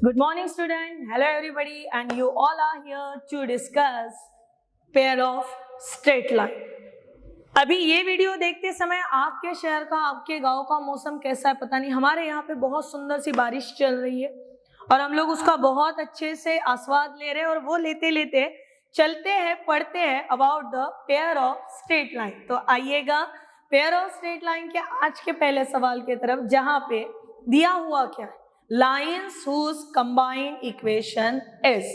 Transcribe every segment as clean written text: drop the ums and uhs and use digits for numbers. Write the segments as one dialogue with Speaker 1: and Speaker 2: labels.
Speaker 1: Good morning, student. Hello, everybody, and you all are here to discuss pair of straight line. अभी ये video देखते समय आपके शहर का, आपके गांव का मौसम कैसा है पता नहीं। हमारे यहाँ पे बहुत सुंदर सी बारिश चल रही है और हम लोग उसका बहुत अच्छे से आस्वाद ले रहे हैं और वो लेते लेते चलते हैं, पढ़ते हैं about the pair of straight line. तो आइएगा पेयर ऑफ स्ट्रेट लाइन के आज के पहले सवाल की तरफ, जहां पे दिया हुआ क्या है, lines whose combined equation is.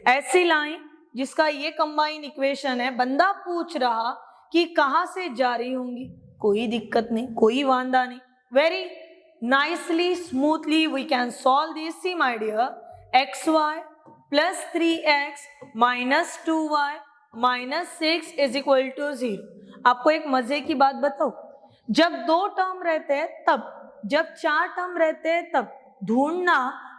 Speaker 1: ऐसी लाइन जिसका ये कंबाइंड इक्वेशन है, बंदा पूछ रहा कि कहां से जा रही होंगी। कोई दिक्कत नहीं, कोई वांदा नहीं, very nicely smoothly we can solve this. See my dear, x y plus 3x minus 2y minus 6 is equal to 0। आपको एक मजे की बात बताओ, जब 2 टर्म रहते हैं तब, जब 4 टर्म रहते हैं तब ढूंढना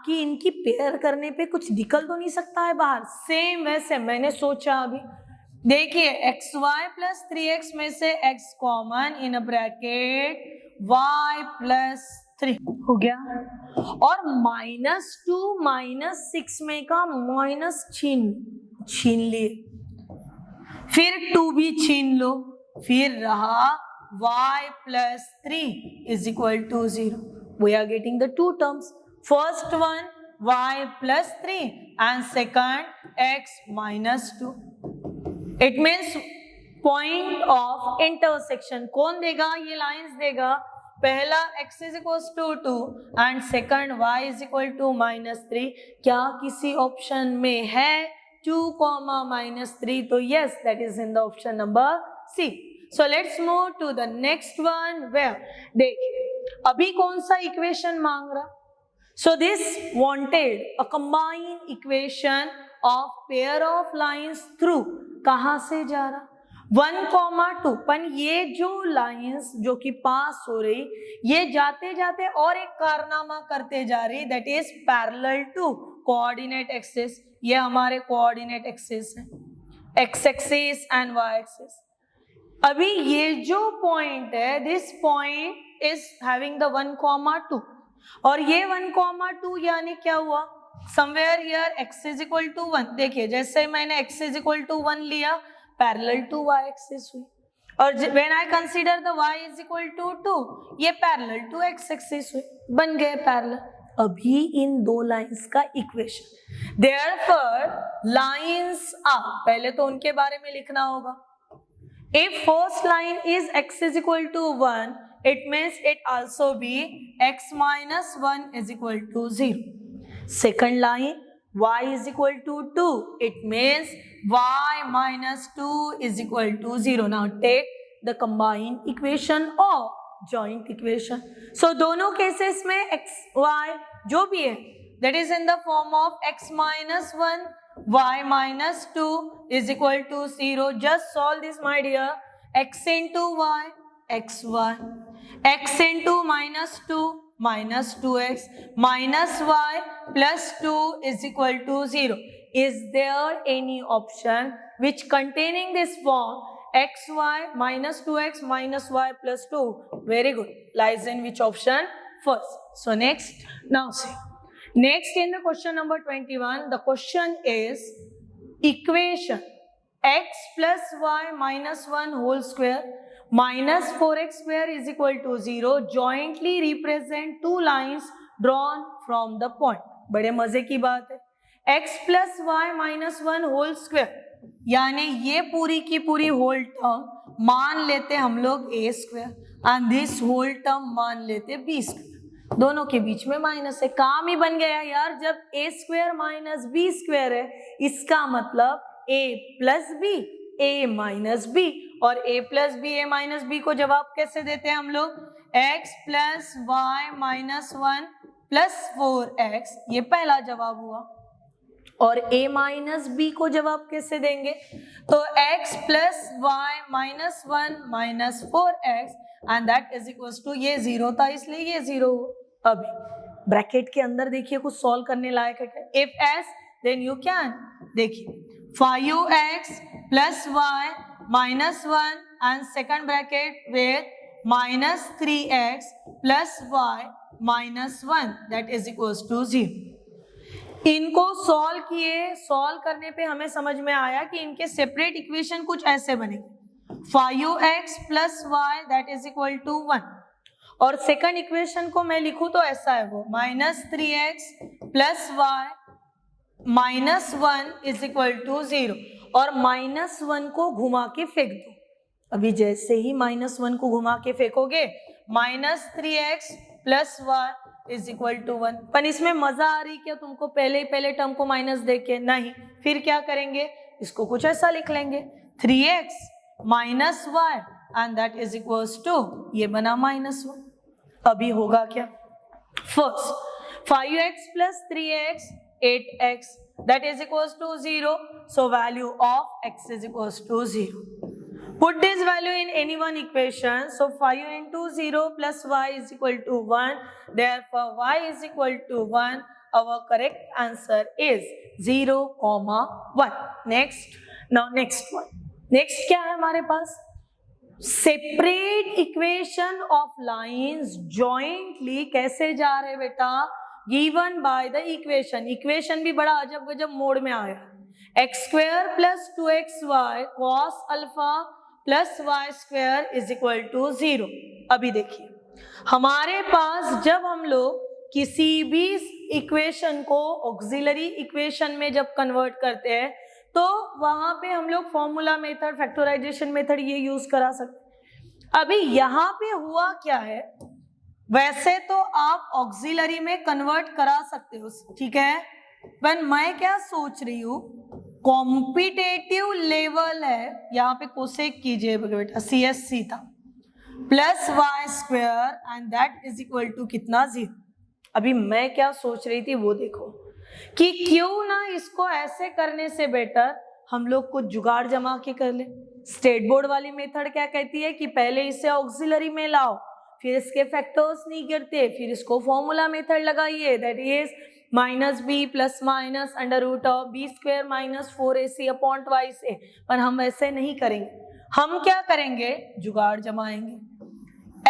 Speaker 1: कि इनकी पेयर करने पे कुछ निकल तो नहीं सकता है बाहर। सेम वैसे मैंने सोचा अभी, देखिए एक्स वाई प्लस 3x में से x common in a bracket y plus 3 हो गया, और -2 -6 में का माइनस छीन लिए, फिर 2 भी छीन लो, फिर रहा y plus 3 is equal to 0। We are getting the two terms. First one y plus 3 and second x minus 2. It means point of intersection. कौन देगा ये lines देगा? पहला x is equals to 2 and second y is equal to -3. क्या किसी option में है 2, -3? तो yes, that is in the option number C. So let's move to the next one where देखिए अभी कौन सा इक्वेशन मांग रहा। So this wanted a combined equation of pair of lines through, कहां से जा रहा 1, 2, पर ये जो लाइंस जो कि पास हो रही, ये जाते जाते और एक कारनामा करते जा रही, that is parallel to coordinate axis. ये हमारे कोऑर्डिनेट एक्सिस है, x axis and y axis. अभी ये जो पॉइंट है, this point is having the 1, 2 और ये 1, 2 यानी क्या हुआ, somewhere here x is equal to 1। देखिए जैसे मैंने x इज इक्वल टू 1 लिया, पैरेलल टू y एक्सिस हुई, और when I consider the y is equal to 2, ये पैरेलल टू x एक्सिस हुई, बन गए पैरेलल। अभी इन दो लाइंस का इक्वेशन, देयरफॉर लाइंस आर, पहले तो उनके बारे में लिखना होगा। If first line is x is equal to 1, it means it also be x minus 1 is equal to 0. Second line, y is equal to 2, it means y minus 2 is equal to 0. Now take the combined equation or joint equation. So दोनों cases में x, y जो भी है, that is in the form of x minus 1 y minus 2 is equal to 0. Just solve this my dear. X into y, xy, x into minus 2 minus 2x minus y plus 2 is equal to 0. Is there any option which containing this form xy minus 2x minus y plus 2? Very good. Lies in which option first? So next, now see. Next in the question number 21, the question is equation x plus y minus 1 whole square minus 4x square is equal to 0 jointly represent two lines drawn from the point. बड़े मजे की बात है, x plus y minus 1 whole square यानी ये पूरी की पूरी होल टर्म मान लेते हम लोग a square and this whole term मान लेते b स्क्वायर, दोनों के बीच में माइनस है। काम ही बन गया यार, जब a square minus b square है, इसका मतलब a plus b, a minus b, और a plus b a minus b को जवाब कैसे देते हैं हम लोग, x plus y minus 1 plus 4x, ये पहला जवाब हुआ। और a माइनस बी को जवाब कैसे देंगे, तो x plus y minus 1 minus 4x and that is equal to, ये 0 था इसलिए ये 0 हुआ। अभी ब्रैकेट के अंदर देखिए कुछ सॉल्व करने लायक है, if s then you can, देखिए 5x plus y minus 1 and second bracket with minus 3x plus y minus 1 that is equal to 0। इनको सॉल्व किए, सॉल्व करने पे हमें समझ में आया कि इनके सेपरेट इक्वेशन कुछ ऐसे बनेंगे 5x plus y that is equal to 1, और सेकंड इक्वेशन को मैं लिखूं तो ऐसा है वो -3x plus y -1 is equal to 0, और -1 को घुमा के फेंक दो। अभी जैसे ही -1 को घुमा के फेंकोगे -3x plus y is equal to 1। पर इसमें मजा आ रही क्या तुमको पहले टर्म को माइनस देके? नहीं। फिर क्या करेंगे, इसको कुछ ऐसा लिख लेंगे 3x minus y and that is equals to, ये बना -1। अभी होगा क्या, first 5x plus 3x 8x that is equals to 0, so value of x is equals to 0. Put this value in any one equation, so 5 into 0 plus y is equal to 1, therefore y is equal to 1. Our correct answer is 0, 1. Next, now next one. Next क्या है हमारे पास, separate equation of lines jointly कैसे जा रहे बेटा, given by the equation. Equation भी बड़ा अजब गजब मोड में आया, x square plus 2xy cos alpha plus y square is equal to 0। अभी देखिए हमारे पास जब हम लोग किसी भी इक्वेशन को ऑक्सिलरी इक्वेशन में जब कन्वर्ट करते हैं तो वहां पे हम लोग फॉर्मूला मेथड, फैक्टराइजेशन मेथड ये यूज करा सकते। अभी यहाँ पे हुआ क्या है, वैसे तो आप ऑक्सिलरी में कन्वर्ट करा सकते हो, ठीक है, पर मैं क्या सोच रही हूँ, कॉम्पिटेटिव लेवल है, यहाँ पे कोसेक कीजिए बेटा, CSC था plus y square and that is equal to कितना, 0। अभी मैं क्या सोच रही थी वो देखो कि क्यों ना इसको ऐसे करने से बेटर हम लोग कुछ जुगाड़ जमा के कर ले। स्टेट बोर्ड वाली मेथड क्या कहती है कि पहले इसे ऑक्सिलरी में लाओ, फिर इसके फैक्टर्स नहीं गिरते, फिर इसको फॉर्मूला मेथड लगाइए, that is -b plus minus under root of b square minus 4ac upon twice a। पर हम ऐसे नहीं करेंगे, हम क्या करेंगे, जुगाड़ जमाएंगे,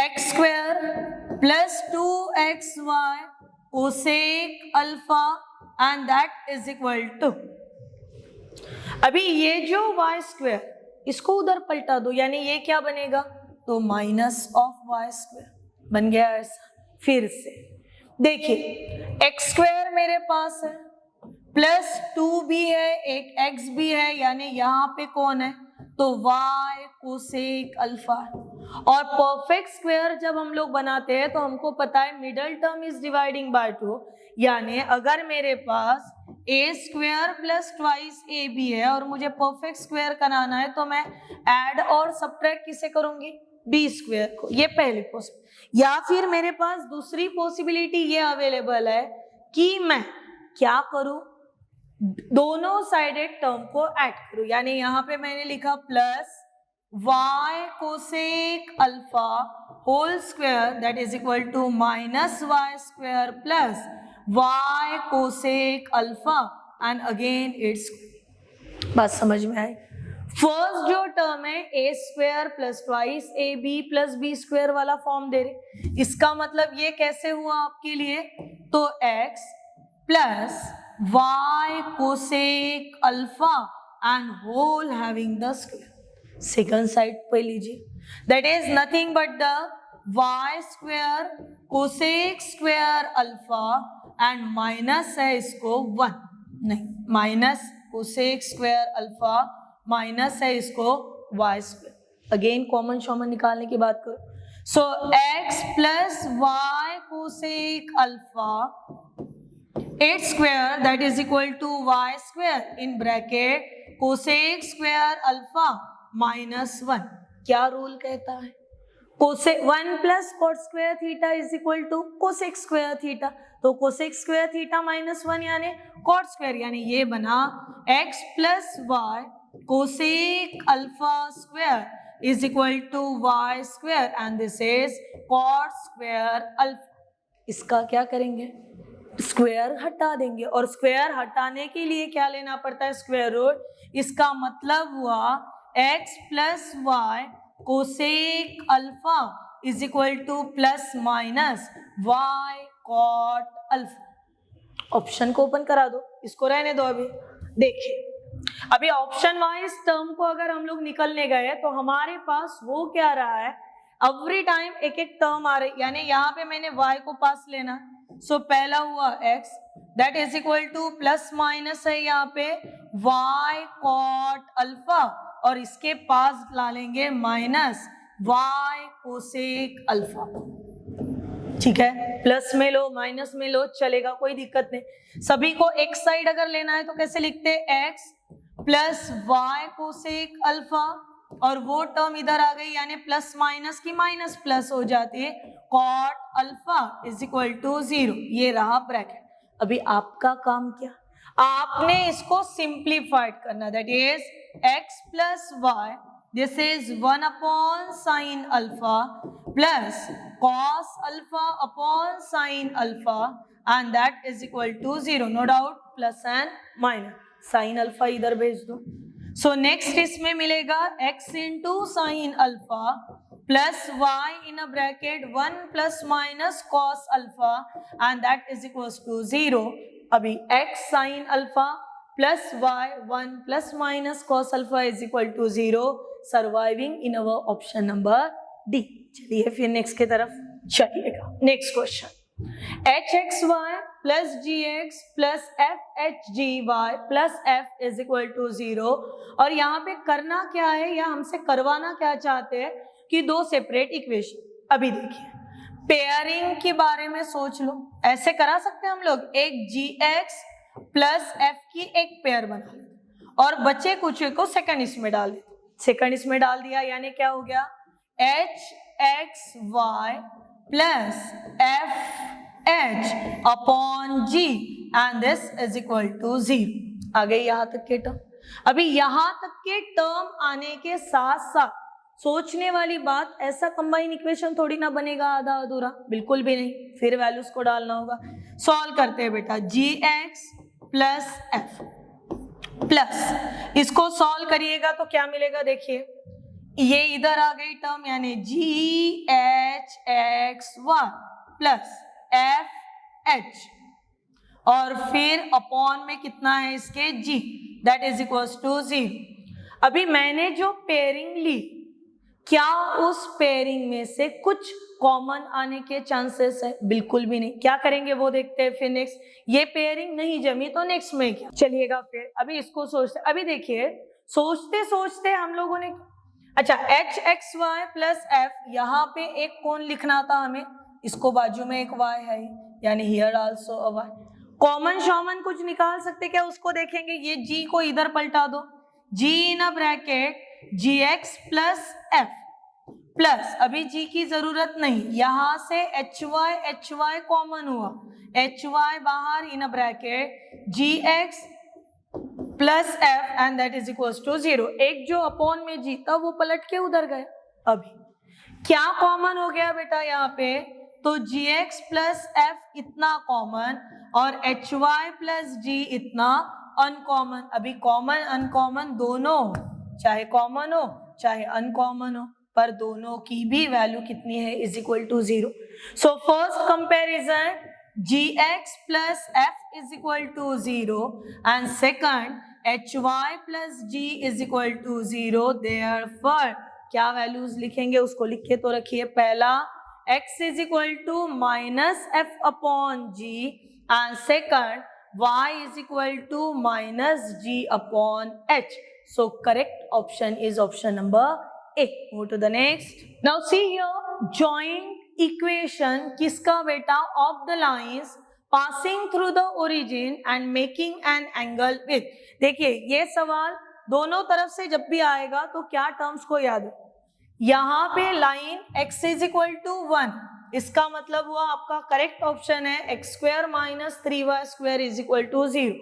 Speaker 1: x square plus 2xy cosec alpha and that is equal to, अभी ये जो y स्क्वायर इसको उधर पलटा दो, यानी ये क्या बनेगा, तो माइनस ऑफ वाई स्क्वायर बन गया ऐसा। फिर से देखिए x स्क्वायर मेरे पास है प्लस 2 भी है, एक x भी है, यानी यहाँ पे कौन है, तो y कोसेक अल्फा। और परफेक्ट स्क्वायर जब हम लोग बनाते हैं तो हमको पता है middle term is dividing by 2, यानी अगर मेरे पास a square plus twice a भी है और मुझे परफेक्ट स्क्वायर बनाना है तो मैं ऐड और सब्ट्रैक्ट किसे करूंगी, b स्क्वायर को। ये पहली पॉसिबिलिटी। या फिर मेरे पास दूसरी पॉसिबिलिटी ये अवेलेबल है कि मैं क्या करूं, दोनों साइडेड टर्म को ऐड करूं, यानी यहाँ पे मैंने लिखा plus y cosec alpha whole square that is equal to minus y square plus y cosec alpha and again it's, बात समझ में आई। फर्स्ट जो टर्म है a square plus twice ab plus b square वाला फॉर्म दे रहे, इसका मतलब ये कैसे हुआ आपके लिए, तो x plus y cosec alpha and whole having the square. Second side पे लीजिए, that is nothing but the y square cosec square alpha and minus है इसको 1, नहीं minus cosec square alpha minus है इसको y स्क्वायर। अगेन कॉमन शॉमन निकालने की बात करो, so x plus y cosec alpha it's square that is equal to y square in bracket cosec square alpha minus 1। क्या रूल कहता है, cosec 1 plus cot square theta is equal to cosec square theta, तो cosec square theta minus 1 यानी cot square, यानी ये बना x plus y cosec alpha square is equal to y square and this is cot square alpha. इसका क्या करेंगे, square हटा देंगे, और स्क्वायर हटाने के लिए क्या लेना पड़ता है, स्क्वायर रूट। इसका मतलब हुआ x plus y cosec alpha is equal to plus minus y cot alpha. Option को ओपन करा दो, इसको रहने दो। अभी देखिए, अभी ऑप्शन वाइज टर्म को अगर हम लोग निकलने गए तो हमारे पास वो क्या रहा है, एवरी टाइम एक एक टर्म आ रही, यानी यहाँ पे मैंने y को पास लेना। सो पहला हुआ x that is equal to plus minus है यहाँ पे y कॉट अल्फा, और इसके पास ला लेंगे माइनस y कोसेक अल्फा। ठीक है, प्लस में लो माइनस में लो चलेगा, कोई दिक्कत नहीं। सभी को एक साइड अगर लेना है तो कैसे लिखते हैं, x plus y cosec alpha, और वो टर्म इधर आ गई यानी प्लस माइनस की माइनस प्लस हो जाती है, cot alpha is equal to 0। ये रहा ब्रैकेट। अभी आपका काम क्या, आपने इसको सिंप्लीफाइड करना, that is x plus y, this is 1 upon sine alpha plus cos alpha upon sine alpha, and that is equal to 0। No doubt, plus and minus, sine alpha इधर भेज दो। सो नेक्स्ट इसमें मिलेगा x into sine alpha plus y in a bracket 1 plus minus cos alpha, and that is equal to 0। अभी x sine alpha plus y 1 plus minus cos alpha is equal to 0, surviving in our option number D. चलिए फिर next की तरफ चलिएगा। Next question, hxy plus gx plus fhgy plus f is equal to 0। और यहाँ पे करना क्या है, या हमसे करवाना क्या चाहते हैं कि दो सेपरेट इक्वेशन। अभी देखिए, पेयरिंग के बारे में सोच लो, ऐसे करा सकते हैं हम लोग, एक gx प्लस f की एक पेयर बना लो और बचे कुछ को सेकंड इसमें डाल दे। सेकंड इसमें डाल दिया यानी क्या हो गया, hxy plus fh upon g and this is equal to 0। आ गई यहाँ तक के टर्म। अभी यहाँ तक के टर्म आने के साथ साथ सोचने वाली बात, ऐसा कंबाइन इक्वेशन थोड़ी ना बनेगा आधा अधूरा, बिल्कुल भी नहीं, फिर वैल्यूज को डालना होगा। सॉल्व करते हैं बेटा, gx प्लस f प्लस इसको सॉल्व करिएगा तो क्या मिलेगा, देखिए ये इधर आ गई टर्म यानी g h x y plus f h, और फिर अपॉन में कितना है इसके g, that is equal to 0। अभी मैंने जो पेयरिंग ली, क्या उस पेयरिंग में से कुछ कॉमन आने के चांसेस है, बिल्कुल भी नहीं। क्या करेंगे वो देखते हैं फिर नेक्स्ट। ये पेयरिंग नहीं जमी तो नेक्स्ट में क्या चलिएगा फिर। अभी इसको सोचते, अभी देखिए सोचते सोचते हम लोगों ने, अच्छा h x y plus f, यहाँ पे एक कौन लिखना था हमें, इसको बाजू में एक y है यानी here also a y। Common शॉमन कुछ निकाल सकते क्या, उसको देखेंगे। ये g को इधर पलटा दो, g in a bracket G x plus F plus, अभी g की जरूरत नहीं, यहां से एच वाई कॉमन हुआ, एच वाई बाहर in a bracket G x plus F and that is equal to 0। एक जो अपॉन में जी था वो पलट के उधर गया। अभी क्या कॉमन हो गया बेटा यहाँ पे, तो जी एक्स प्लस एफ इतना कॉमन और एच वाई प्लस जी इतना अनकॉमन। अभी कॉमन अनकॉमन दोनों, चाहे कॉमन हो चाहे अनकॉमन हो, पर दोनों की भी वैल्यू कितनी है, is equal to 0। So first comparison g x plus f is equal to 0 and second h y plus g is equal to 0। Therefore क्या वैल्यूज लिखेंगे उसको लिख के तो रखिए। पहला x is equal to minus f upon g and second y is equal to minus g upon h। So correct option is option number A. Move to the next. Now see here, joint equation किसका बेटा, of the lines passing through the origin and making an angle with। देखिए ये सवाल दोनों तरफ से जब भी आएगा तो क्या टर्म्स को याद है, यहाँ पे line x is equal to 1, इसका मतलब हुआ आपका करेक्ट ऑप्शन है x square minus 3y square is equal to 0,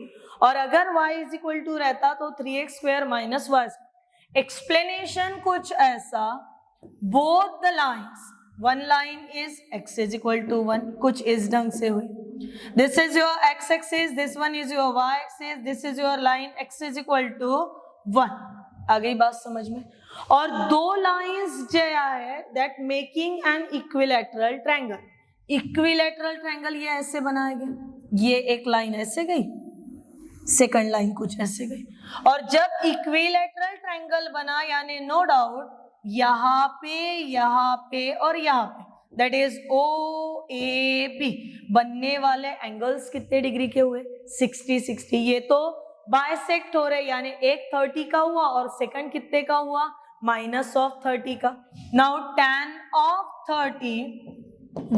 Speaker 1: और अगर y इज इक्वल टू रहता तो 3x square minus y। Explanation कुछ ऐसा, both the lines, one line is x is equal to 1, कुछ इस ढंग से हुई, this is your x axis, this one is your y axis, this is your line x is equal to 1। आ गई बात समझ में। और दो लाइंस जो है that making an equilateral triangle. Equilateral triangle ये ऐसे बनाया गया, ये एक लाइन ऐसे गई, सेकंड लाइन कुछ ऐसे गई, और जब इक्विलैटरल ट्रायंगल बना यानी नो डाउट यहाँ पे और यहाँ पे, that is O A B, बनने वाले एंगल्स कितने डिग्री के हुए? 60-60। ये तो बाइसेक्ट हो रहे, यानी एक 30 का हुआ और सेकंड कितने का हुआ? -30 का। Now tan of 30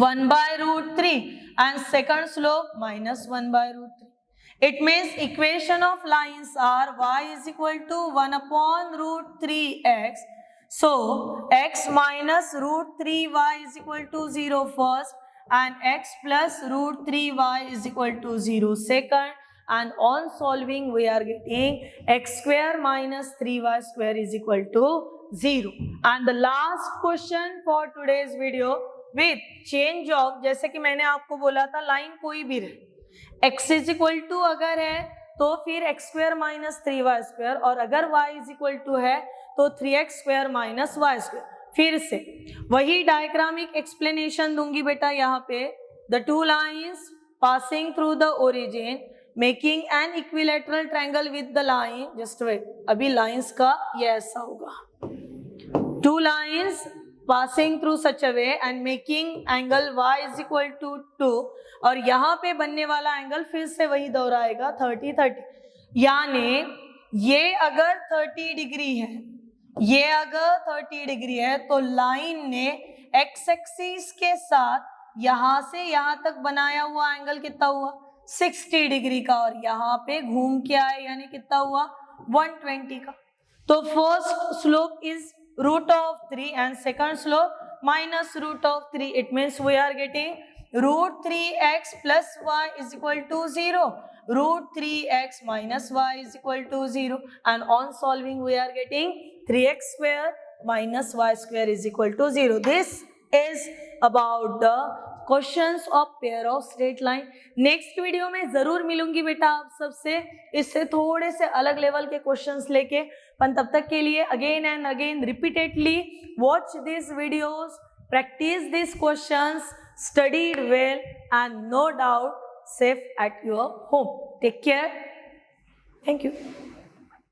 Speaker 1: 1/√3 and second slope -1/√3. It means equation of lines are y is equal to 1/√3x. So x minus √3y is equal to 0 first and x plus √3y is equal to 0 second. And on solving we are getting x square minus 3y square is equal to 0. And the last question for today's video with change of, जैसे कि मैंने आपको बोला था line कोई भी रहे, x is equal to अगर है तो फिर x square minus 3y square, और अगर y इज इक्वल टू है तो 3x square minus y square. फिर से वही डायग्रामिक एक्सप्लेनेशन दूंगी बेटा यहाँ पे। The two lines passing through the origin making an equilateral triangle with the line, just wait, अभी लाइंस का ये ऐसा होगा, two lines passing through such a way and making angle y is equal to 2, और यहाँ पे बनने वाला एंगल फिर से वही दोहराएगा 30-30, यानी ये अगर 30 डिग्री है, ये अगर 30 डिग्री है तो लाइन ने x एक्सिस के साथ यहाँ से यहाँ तक बनाया हुआ एंगल कितना हुआ? 60 डिग्री का, और यहाँ पे घूम के आए यानी कितना हुआ? 120 का। तो first slope is √3 and second slope -√3. It means we are getting √3x plus y is equal to 0, √3x minus y is equal to 0, and on solving we are getting 3x square minus y square is equal to 0. This is about the questions of pair of straight line. Next video में जरूर मिलूंगी बेटा आप सबसे, इससे थोड़े से अलग लेवल के क्वेश्चंस लेके। पर तब तक के लिए again and again repeatedly watch this videos, practice this questions, studied well and no doubt safe at your home. Take care, thank you.